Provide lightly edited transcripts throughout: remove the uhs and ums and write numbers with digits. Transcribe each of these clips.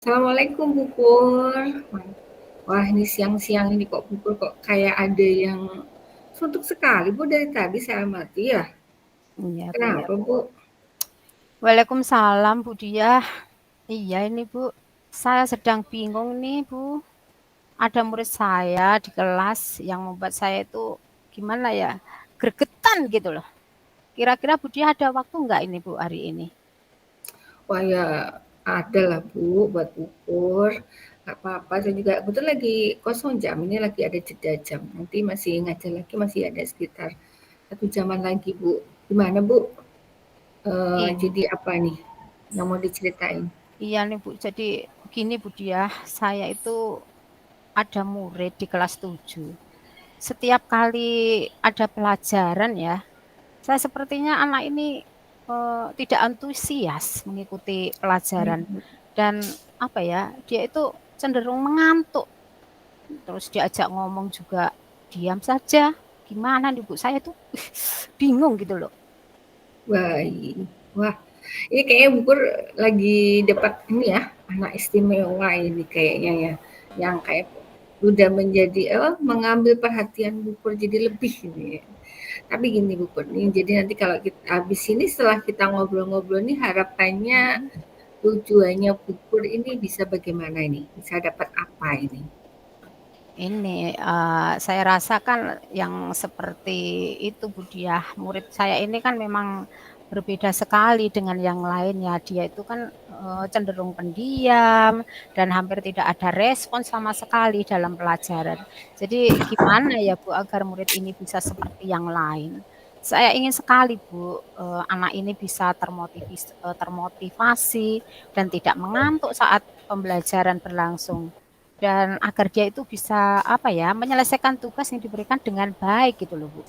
Assalamualaikum Bu Pur. Wah ini siang-siang ini kok Bu Pur kok kayak ada yang suntuk sekali Bu dari tadi saya amati ya. Iya Bu ya. Kenapa Bu? Waalaikumsalam Bu Diah. Iya ini Bu, saya sedang bingung nih Bu. Ada murid saya di kelas yang membuat saya itu gimana ya, gregetan gitu loh. Kira-kira Bu Diah ada waktu nggak ini Bu hari ini? Wah ya ada lah Bu buat Bu Pur. Gak apa-apa, saya juga kebetulan lagi kosong jam, ini lagi ada jeda jam. Nanti masih ngajar lagi, masih ada sekitar 1 jaman lagi Bu. Gimana Bu? Iya, Jadi apa nih yang mau diceritain? iya nih Bu. Jadi gini Bu Diah, saya itu ada murid di kelas 7. Setiap kali ada pelajaran ya, saya sepertinya anak ini tidak antusias mengikuti pelajaran dan apa ya, dia itu cenderung mengantuk. Terus diajak ngomong juga diam saja. Gimana nih Bu? Saya tuh bingung gitu loh. Wah, ini kayaknya Bu Pur lagi dapat ini ya, anak istimewa ini kayaknya ya, yang kayak udah menjadi mengambil perhatian Bu Pur jadi lebih ini ya. Tapi gini Bu Pur nih, jadi nanti kalau kita habis ini setelah kita ngobrol-ngobrol nih harapannya Mhm. tujuannya Bu Pur ini bisa bagaimana ini? Bisa dapat apa ini? Ini saya rasa kan yang seperti itu Bu Diah, murid saya ini kan memang berbeda sekali dengan yang lainnya. Dia itu kan cenderung pendiam dan hampir tidak ada respon sama sekali dalam pelajaran. Jadi gimana ya Bu agar murid ini bisa seperti yang lain? Saya ingin sekali Bu, anak ini bisa termotivasi dan tidak mengantuk saat pembelajaran berlangsung. Dan agar dia itu bisa, apa ya, menyelesaikan tugas yang diberikan dengan baik gitu loh, Bu.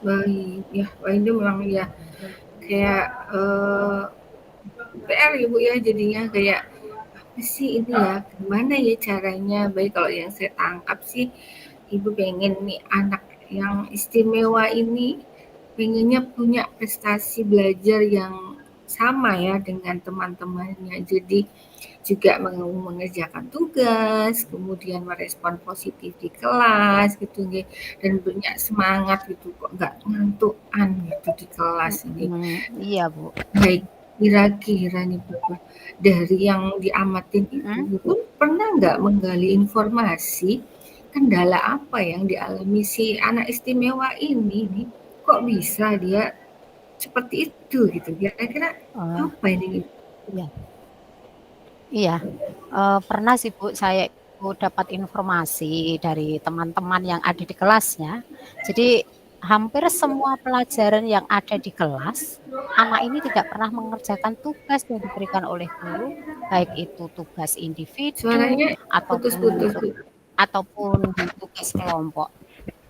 Baik, ya, wah ini memang ya kayak PR ya Bu ya jadinya kayak apa sih ini ya, gimana ya caranya? Baik kalau yang saya tangkap sih, Ibu pengen nih anak yang istimewa ini pengennya punya prestasi belajar yang sama ya dengan teman-temannya. Jadi juga mengerjakan tugas, kemudian merespon positif di kelas gitu nggih, dan punya semangat gitu kok nggak ngantukan gitu di kelas ini. Iya, Bu. Baik, kira-kira nih Bu, dari yang diamatin itu, Mhm. Bu pernah nggak menggali informasi kendala apa yang dialami si anak istimewa ini nih? Kok bisa dia seperti itu gitu? Kira-kira Oh, apa ini? iya. Iya, pernah sih, Bu, saya itu dapat informasi dari teman-teman yang ada di kelasnya. Jadi hampir semua pelajaran yang ada di kelas, anak ini tidak pernah mengerjakan tugas yang diberikan oleh guru, baik itu tugas individu Suaranya ataupun putus-putus Bu. tugas kelompok.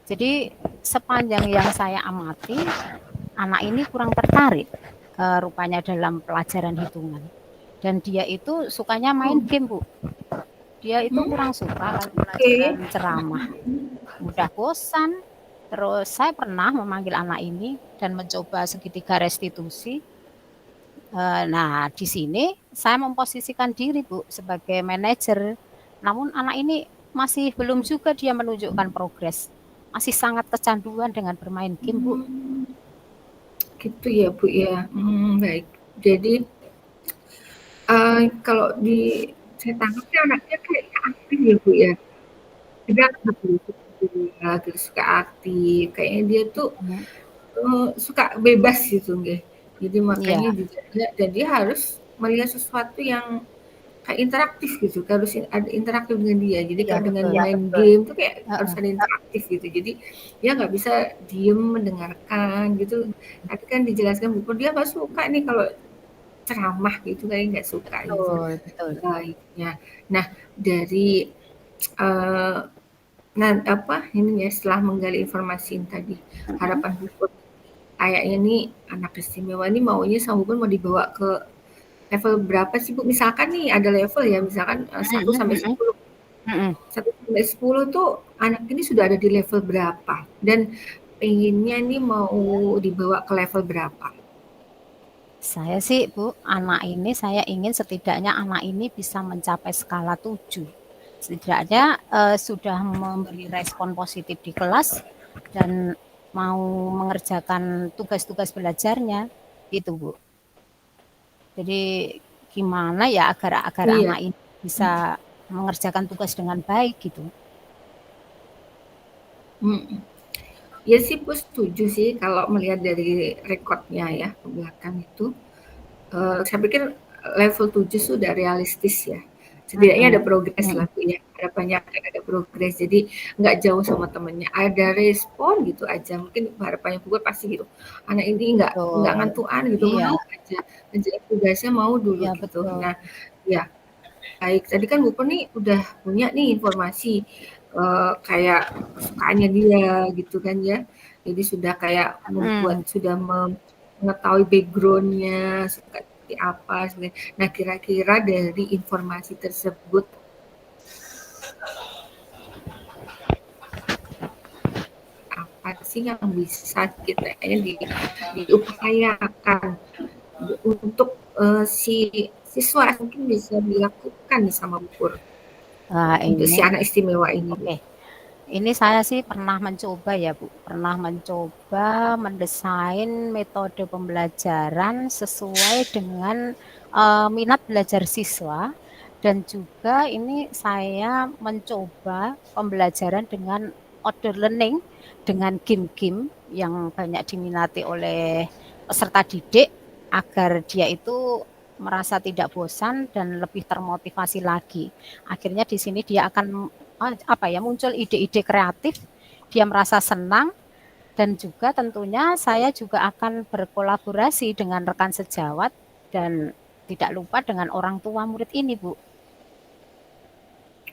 Jadi sepanjang yang saya amati, anak ini kurang tertarik, rupanya dalam pelajaran hitungan. Dan dia itu sukanya main Oh, game, Bu. Dia itu kurang suka kalau pelajaran oke. ceramah, mudah bosan. Terus saya pernah memanggil anak ini dan mencoba segitiga restitusi. Nah, di sini saya memposisikan diri, Bu, sebagai manajer. Namun anak ini masih belum juga dia menunjukkan progres. Masih sangat kecanduan dengan bermain game, Bu. Hmm, gitu ya Bu ya. Baik. Jadi kalau saya tangkap sih anaknya kayaknya aktif ya Bu ya. Dia gitu, suka aktif, kayaknya dia tuh, Mhm. suka bebas gitu nggih. Jadi Iya, makanya juga dia harus melihat sesuatu yang kayak interaktif gitu, harus ada interaktif dengan dia. Jadi iya kalau dengan betul. main game tuh kayak harus Heeh. ada interaktif gitu. Jadi dia nggak bisa diem mendengarkan gitu. Tadi kan dijelaskan Bu, dia nggak suka nih kalau ceramah gitu, kayaknya nggak suka gitu. Betul, betul. Baiknya. Nah, dari, eee nah, apa, ini ya, setelah menggali informasi yang tadi, Mhm. harapan Buput, kayaknya nih anak istimewa ini maunya sama Buput mau dibawa ke level berapa sih, Bu? Misalkan nih ada level ya, misalkan, Mhm 1 sampai mhm 10. mhm. 1 sampai 10 tuh anak ini sudah ada di level berapa? Dan pengennya nih mau dibawa ke level berapa? Saya sih Bu, anak ini saya ingin setidaknya anak ini bisa mencapai skala 7. Setidaknya sudah memberi respon positif di kelas dan mau mengerjakan tugas-tugas belajarnya, itu Bu. Jadi gimana ya agar agar Iya, anak ini bisa mengerjakan tugas dengan baik gitu. mhm. Ya sih, aku setuju sih kalau melihat dari rekodnya ya ke belakang itu. Saya pikir level 7 sudah realistis ya. Setidaknya ada Mm-mm. progres lah Mm-mm. Bu ya. Harapannya akan ada progres. Jadi nggak jauh sama temennya. Ada respon gitu aja. Mungkin harapannya juga pasti gitu. Anak ini nggak Betul. ngantuan gitu, Iya, mau aja. Ngerjain tugasnya mau dulu iya gitu. betul. Nah, ya baik. Tadi kan Bu nih udah punya nih informasi kayak kesukaannya dia gitu kan ya. Jadi sudah kayak membuat Mm. sudah mengetahui backgroundnya suka seperti apa sebenarnya. Nah kira-kira dari informasi tersebut apa sih yang bisa kita diupayakan untuk si siswa mungkin bisa dilakukan nih sama Bu Pur Nah, untuk si ini anak istimewa ini Bu. oke. Ini saya sih pernah mencoba ya Bu, pernah mencoba mendesain metode pembelajaran sesuai dengan minat belajar siswa dan juga ini saya mencoba pembelajaran dengan order learning dengan game-game yang banyak diminati oleh peserta didik agar dia itu merasa tidak bosan dan lebih termotivasi lagi. Akhirnya di sini dia akan apa ya muncul ide-ide kreatif, dia merasa senang dan juga tentunya saya juga akan berkolaborasi dengan rekan sejawat dan tidak lupa dengan orang tua murid ini, Bu.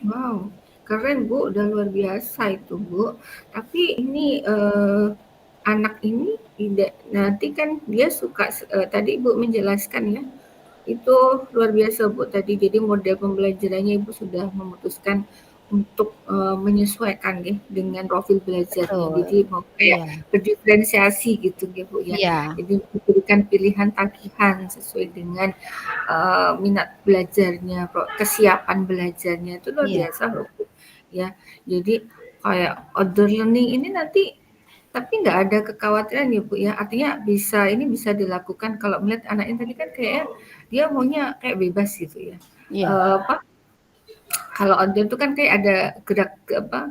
Wow, keren Bu, udah luar biasa itu Bu. Tapi ini anak ini tidak nanti kan dia suka tadi Bu menjelaskan ya, itu luar biasa Bu tadi. Jadi model pembelajarannya Ibu sudah memutuskan untuk menyesuaikan ya dengan profil belajarnya. Betul. Jadi mau kayak Iya, berdiferensiasi gitu ya Bu ya. iya, Jadi diberikan pilihan tagihan sesuai dengan minat belajarnya, kesiapan belajarnya itu luar iya, biasa loh Bu. Ya, jadi kayak outdoor learning ini nanti tapi nggak ada kekhawatiran ya Bu ya. Artinya ini bisa dilakukan kalau melihat anaknya tadi kan kayak dia maunya kayak bebas gitu ya. iya, Apa kalau outdoor itu kan kayak ada gerak apa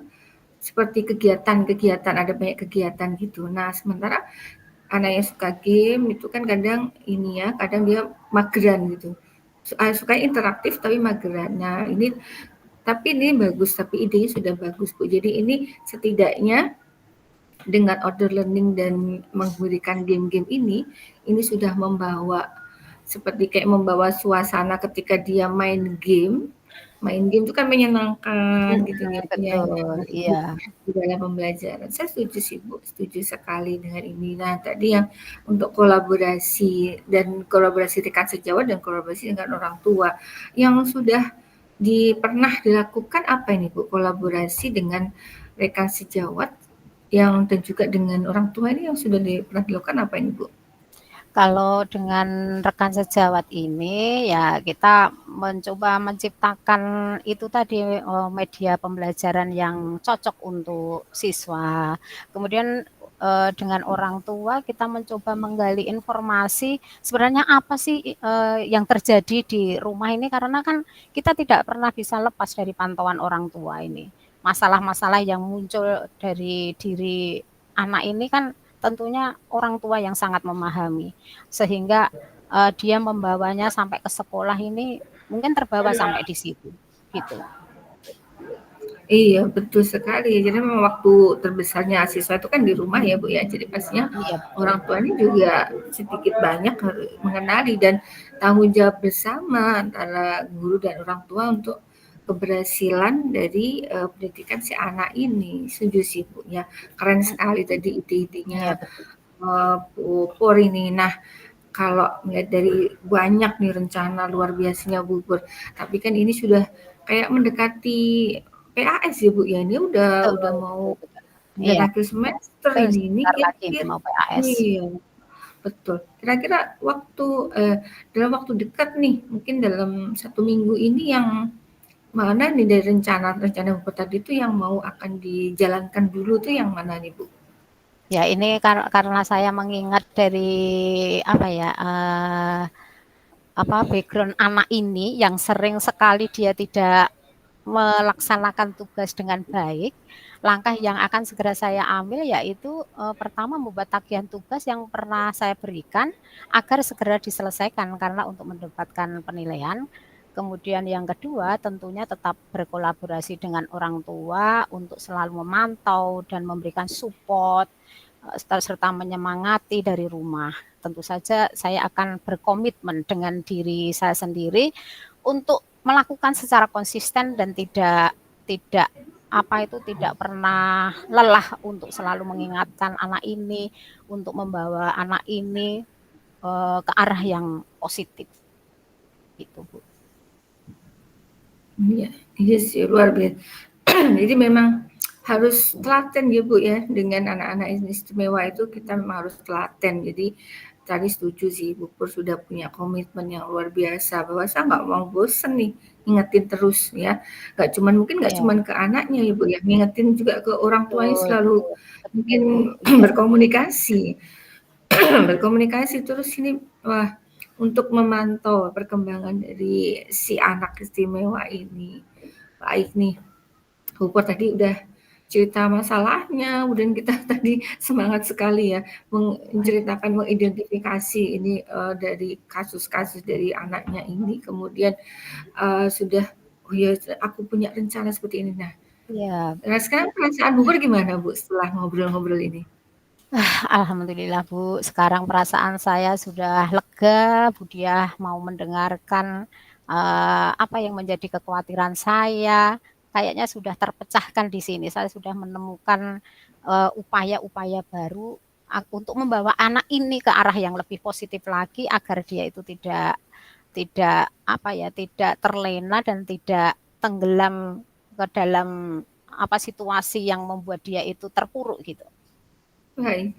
seperti kegiatan-kegiatan, ada banyak kegiatan gitu. Nah, sementara anak yang suka game itu kan kadang ini ya, kadang dia mageran gitu. Suka interaktif tapi mageran. Nah, ini bagus, tapi idenya sudah bagus Bu. Jadi ini setidaknya dengan order learning dan memberikan game-game ini sudah membawa seperti kayak membawa suasana ketika dia main game itu kan menyenangkan gitu mm, ya, punya betul, Bu, iya. di dalam pembelajaran. Saya setuju sih Bu, setuju sekali dengan ini. Nah tadi yang untuk kolaborasi rekan sejawat dan kolaborasi dengan orang tua yang sudah pernah dilakukan apa ini Bu? Kolaborasi dengan rekan sejawat yang dan juga dengan orang tua ini yang sudah pernah dilakukan apa ini Bu? Kalau dengan rekan sejawat ini ya kita mencoba menciptakan itu tadi media pembelajaran yang cocok untuk siswa. Kemudian dengan orang tua kita mencoba menggali informasi sebenarnya apa sih yang terjadi di rumah ini karena kan kita tidak pernah bisa lepas dari pantauan orang tua ini. Masalah-masalah yang muncul dari diri anak ini kan tentunya orang tua yang sangat memahami sehingga dia membawanya sampai ke sekolah ini mungkin terbawa sampai di situ gitu. Iya betul sekali. Jadi memang waktu terbesarnya siswa itu kan di rumah ya Bu ya. Jadi pastinya Iya orang betul. tuanya juga sedikit banyak harus mengenali dan tanggung jawab bersama antara guru dan orang tua untuk keberhasilan dari pendidikan si anak ini. Setuju sih Bu ya. Keren sekali tadi ide-idenya Iya betul. Bu Por ini. Nah kalau melihat dari banyak nih rencana luar biasanya Bu Pur, tapi kan ini sudah kayak mendekati PAS ya Bu ya, ini Betul, udah mau betul, betul. udah Iya, akhir semester betul ini sebentar lagi ini kira-kira mau PAS. iya, betul. Kira-kira dalam waktu dekat nih, mungkin dalam 1 minggu ini yang mana nih dari rencana-rencana Bapak tadi tuh yang mau akan dijalankan dulu tuh yang mana nih, Bu? Ya ini karena saya mengingat dari apa ya, apa background anak ini yang sering sekali dia tidak melaksanakan tugas dengan baik, langkah yang akan segera saya ambil yaitu pertama membuat tagihan tugas yang pernah saya berikan agar segera diselesaikan karena untuk mendapatkan penilaian. Kemudian yang kedua tentunya tetap berkolaborasi dengan orang tua untuk selalu memantau dan memberikan support serta menyemangati dari rumah. Tentu saja saya akan berkomitmen dengan diri saya sendiri untuk melakukan secara konsisten dan tidak tidak pernah lelah untuk selalu mengingatkan anak ini, untuk membawa anak ini ke arah yang positif gitu Bu. Iya, iya sih luar biasa. Jadi memang harus telaten ya Bu ya, dengan anak-anak istimewa itu kita memang harus telaten. Jadi tadi setuju sih Bu Pur sudah punya komitmen yang luar biasa bahwa saya nggak mau bosen nih ngingetin terus ya. Nggak Ya, cuman ke anaknya ya Bu ya, ngingetin juga ke orang tuanya betul, selalu mungkin betul. Iya, berkomunikasi. Berkomunikasi terus ini wah untuk memantau perkembangan dari si anak istimewa ini. Baik nih, Bogor tadi udah cerita masalahnya, kemudian kita tadi semangat sekali ya menceritakan, mengidentifikasi ini dari kasus-kasus dari anaknya ini, kemudian sudah, oh ya aku punya rencana seperti ini. iya. Nah sekarang perasaan Bogor gimana Bu setelah ngobrol-ngobrol ini? Alhamdulillah Bu, sekarang perasaan saya sudah lega, Bu Diah mau mendengarkan apa yang menjadi kekhawatiran saya. Kayaknya sudah terpecahkan di sini. Saya sudah menemukan upaya-upaya baru untuk membawa anak ini ke arah yang lebih positif lagi agar dia itu tidak tidak apa ya, tidak terlena dan tidak tenggelam ke dalam apa situasi yang membuat dia itu terpuruk gitu. Baik.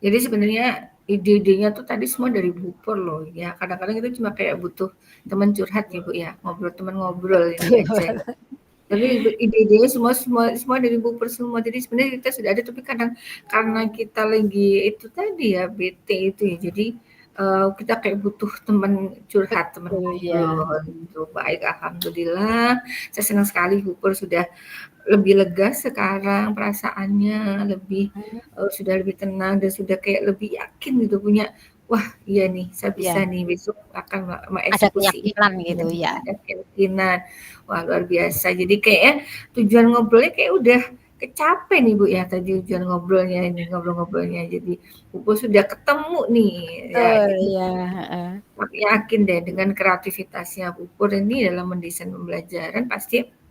Jadi sebenarnya ide-idenya tuh tadi semua dari Bu Pur loh ya. Kadang-kadang itu cuma kayak butuh teman curhat ya Bu ya, ngobrol teman ngobrol ini aja. Tapi ide-idenya semua semua semua dari Bu Pur semua. Jadi sebenarnya kita sudah ada tapi kadang karena kita lagi itu tadi ya bete itu ya. Jadi kita kayak butuh teman curhat, teman Betul ya. ngobrol gitu. Baik, alhamdulillah. Saya senang sekali Bu Pur sudah lebih lega sekarang perasaannya, sudah lebih tenang dan sudah kayak lebih yakin gitu punya, "Wah iya nih saya bisa Iya, nih besok akan ada mengeksekusi keyakinan ini." gitu ya. Ada keyakinan. Wah luar biasa. Jadi kayaknya tujuan ngobrolnya kayak udah kecapai nih Bu ya tadi tujuan ngobrolnya ini, ngobrol-ngobrolnya. Jadi Bu sudah ketemu nih ya, Betul, jadi iya, heeh. aku yakin deh dengan kreativitasnya Bu Pur ini dalam mendesain pembelajaran pasti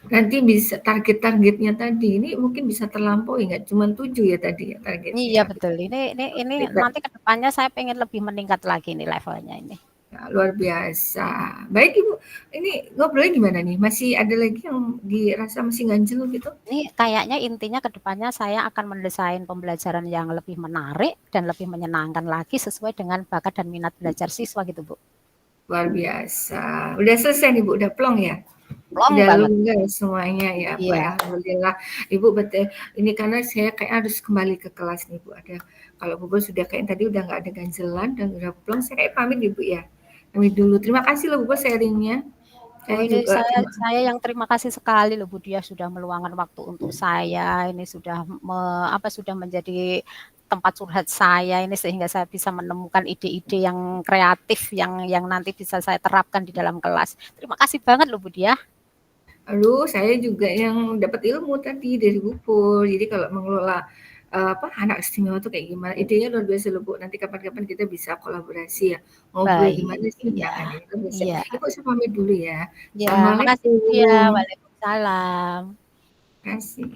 nanti bisa target-targetnya tadi ini mungkin bisa terlampaui nggak? Cuman 7 ya tadi ya targetnya Iya ya? betul, ini Kita nanti ke depannya saya pengen lebih meningkat lagi nih levelnya ini. ya, luar biasa. Baik Ibu, ini ngobrolnya gimana nih? Masih ada lagi yang dirasa masih ganjel gitu? Ini kayaknya intinya ke depannya saya akan mendesain pembelajaran yang lebih menarik dan lebih menyenangkan lagi sesuai dengan bakat dan minat belajar siswa gitu, Bu. Luar biasa. Udah selesai nih Bu, udah plong ya? Plong Udah banget. longgar semuanya ya, Bu, Iya. ya, alhamdulillah. Ibu betul ini karena saya kayak harus kembali ke kelas nih, Bu. Kalau Bu sudah kayak tadi udah nggak ada ganjelan dan udah plong, saya kayak pamit nih, Bu, ya. Pamit dulu. Terima kasih loh, Bu, sharing-nya. Oh Saya ini juga saya yang terima kasih sekali loh Bu Dia sudah meluangkan waktu untuk saya. Ini sudah sudah menjadi tempat curhat saya ini sehingga saya bisa menemukan ide-ide yang kreatif yang nanti bisa saya terapkan di dalam kelas. Terima kasih banget loh Bu Dia. aduh, saya juga yang dapat ilmu tadi dari Bu Pur. Jadi kalau mengelola anak istimewa itu kayak gimana? Idenya luar biasa loh, Bu. Nanti kapan-kapan kita bisa kolaborasi ya. Ngobrol Baik, gimana sih? iya. Nah, ini kan bisa. Iya. Ibu saya pamit dulu ya. Ya, makasih Bu Dia. Assalamualaikum. Waalaikumsalam. Terima kasih.